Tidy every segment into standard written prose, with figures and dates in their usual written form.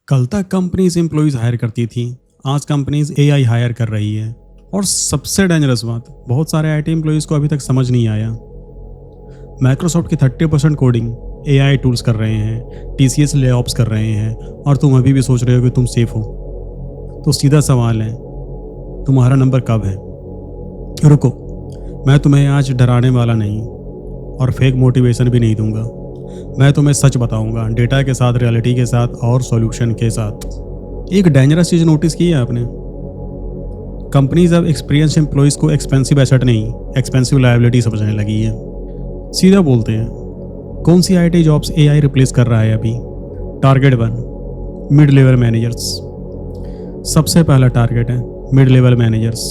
कल तक companies employees higher करती थी, आज कंपनीज एआई हायर कर रही है। और सबसे डेंजरस बात, बहुत सारे आईटी एम्प्लॉयज़ को अभी तक समझ नहीं आया। माइक्रोसॉफ्ट की 30% कोडिंग एआई टूल्स कर रहे हैं, टीसीएस ले ऑप्स कर रहे हैं, और तुम अभी भी सोच रहे हो कि तुम सेफ हो। तो सीधा सवाल है, तुम्हारा नंबर कब है? रुको, मैं तुम्हें आज डराने वाला नहीं और फेक मोटिवेशन भी नहीं दूंगा। मैं तुम्हें सच बताऊंगा, डेटा के साथ, रियलिटी के साथ और सॉल्यूशन के साथ। एक डेंजरस चीज़ नोटिस की है आपने? कंपनीज अब एक्सपीरियंस एम्प्लॉयज़ को एक्सपेंसिव एसेट नहीं, एक्सपेंसिव लायबिलिटी समझने लगी है। सीधा बोलते हैं, कौन सी आईटी जॉब्स एआई रिप्लेस कर रहा है अभी? Target 1, mid level managers. सबसे पहला टारगेट है मिड लेवल मैनेजर्स।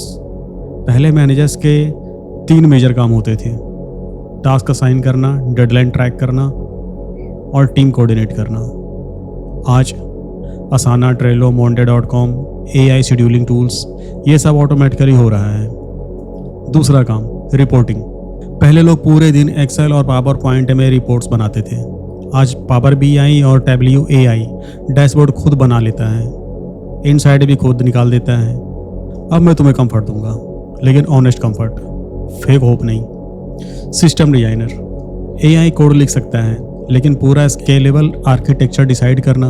पहले मैनेजर्स के 3 मेजर काम होते थे: टास्क असाइन करना, डेडलाइन ट्रैक करना और टीम कोऑर्डिनेट करना। आज Asana, Trello, monday.com, AI scheduling tools, ये सब ऑटोमेटिकली हो रहा है। दूसरा काम, रिपोर्टिंग। पहले लोग पूरे दिन एक्सेल और पावर पॉइंट में रिपोर्ट्स बनाते थे। आज पावर बीआई और टैब्ल्यू एआई डैशबोर्ड खुद बना लेता है, इनसाइड भी खुद निकाल देता है। अब मैं तुम्हें कंफर्ट दूंगा, लेकिन ऑनेस्ट कंफर्ट, फेक होप नहीं। सिस्टम डिजाइनर एआई कोड लिख सकता है, लेकिन पूरा स्केलेबल आर्किटेक्चर डिसाइड करना,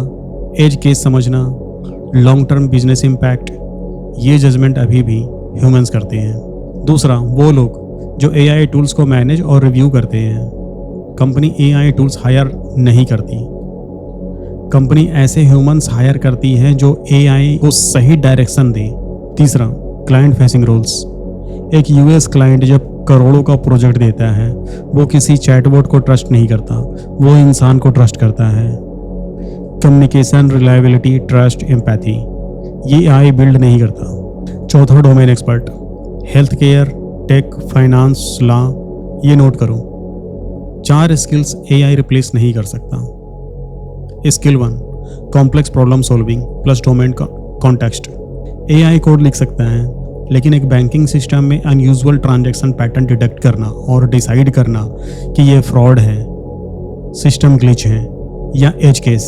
एज केस समझना, लॉन्ग टर्म बिजनेस इम्पैक्ट, ये जजमेंट अभी भी ह्यूमंस करते हैं। दूसरा, वो लोग जो एआई टूल्स को मैनेज और रिव्यू करते हैं। कंपनी एआई टूल्स हायर नहीं करती, कंपनी ऐसे ह्यूमंस हायर करती है जो एआई को सही डायरेक्शन दे। तीसरा, क्लाइंट फेसिंग रोल्स। एक यूएस क्लाइंट जब करोड़ों का प्रोजेक्ट देता है, वो किसी चैटबॉट को ट्रस्ट नहीं करता, वो इंसान को ट्रस्ट करता है। कम्युनिकेशन, रिलायबिलिटी, ट्रस्ट, एम्पैथी, ये एआई बिल्ड नहीं करता। चौथा, domain expert. Health care, tech, finance, law, ये नोट करो। 4 स्किल्स एआई रिप्लेस नहीं कर सकता। Skill 1, complex problem solving plus domain context. AI code लिख सकता है, लेकिन एक बैंकिंग सिस्टम में अनयूजुअल ट्रांजैक्शन पैटर्न डिटेक्ट करना और डिसाइड करना कि ये फ्रॉड है, सिस्टम ग्लिच है या एज केस,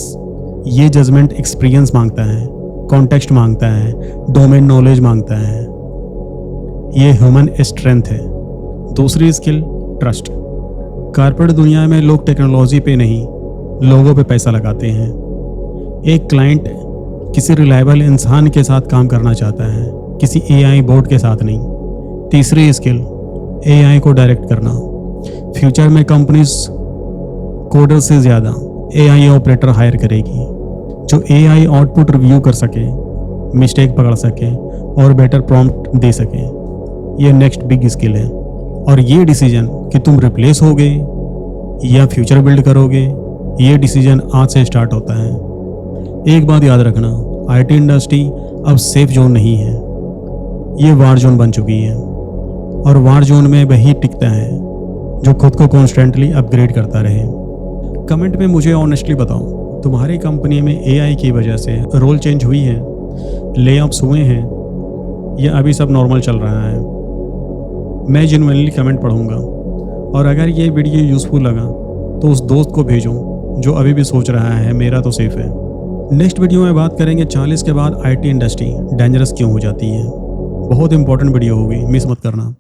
ये जजमेंट एक्सपीरियंस मांगता है, कॉन्टेक्स्ट मांगता है, डोमेन नॉलेज मांगता है। ये ह्यूमन स्ट्रेंथ है। दूसरी स्किल, ट्रस्ट। कॉर्पोरेट दुनिया में लोग टेक्नोलॉजी पे नहीं, लोगों पे पैसा लगाते हैं। एक क्लाइंट किसी रिलायबल इंसान के साथ काम करना चाहता है, किसी एआई बोर्ड के साथ नहीं। तीसरी स्किल, एआई को डायरेक्ट करना। फ्यूचर में कंपनीज कोडर से ज़्यादा एआई ऑपरेटर हायर करेगी, जो एआई आउटपुट रिव्यू कर सके, मिस्टेक पकड़ सके और बेटर प्रॉम्प्ट दे सके। ये नेक्स्ट बिग स्किल है। और ये डिसीजन कि तुम रिप्लेस होगे या फ्यूचर बिल्ड करोगे, ये डिसीजन आज से स्टार्ट होता है। एक बात याद रखना, आईटी इंडस्ट्री अब सेफ जोन नहीं है, ये वार जोन बन चुकी है। और वार जोन में वही टिकता है जो खुद को कॉन्स्टेंटली अपग्रेड करता रहे। कमेंट में मुझे ऑनेस्टली बताओ, तुम्हारी कंपनी में एआई की वजह से रोल चेंज हुई है, लेऑफ्स हुए हैं, या अभी सब नॉर्मल चल रहा है? मैं जेन्युइनली कमेंट पढ़ूंगा। और अगर ये वीडियो यूज़फुल लगा तो उस दोस्त को भेजो जो अभी भी सोच रहा है मेरा तो सेफ है। नेक्स्ट वीडियो में बात करेंगे 40 के बाद आईटी इंडस्ट्री डेंजरस क्यों हो जाती है। बहुत इंपॉर्टेंट वीडियो होगी, मिस मत करना।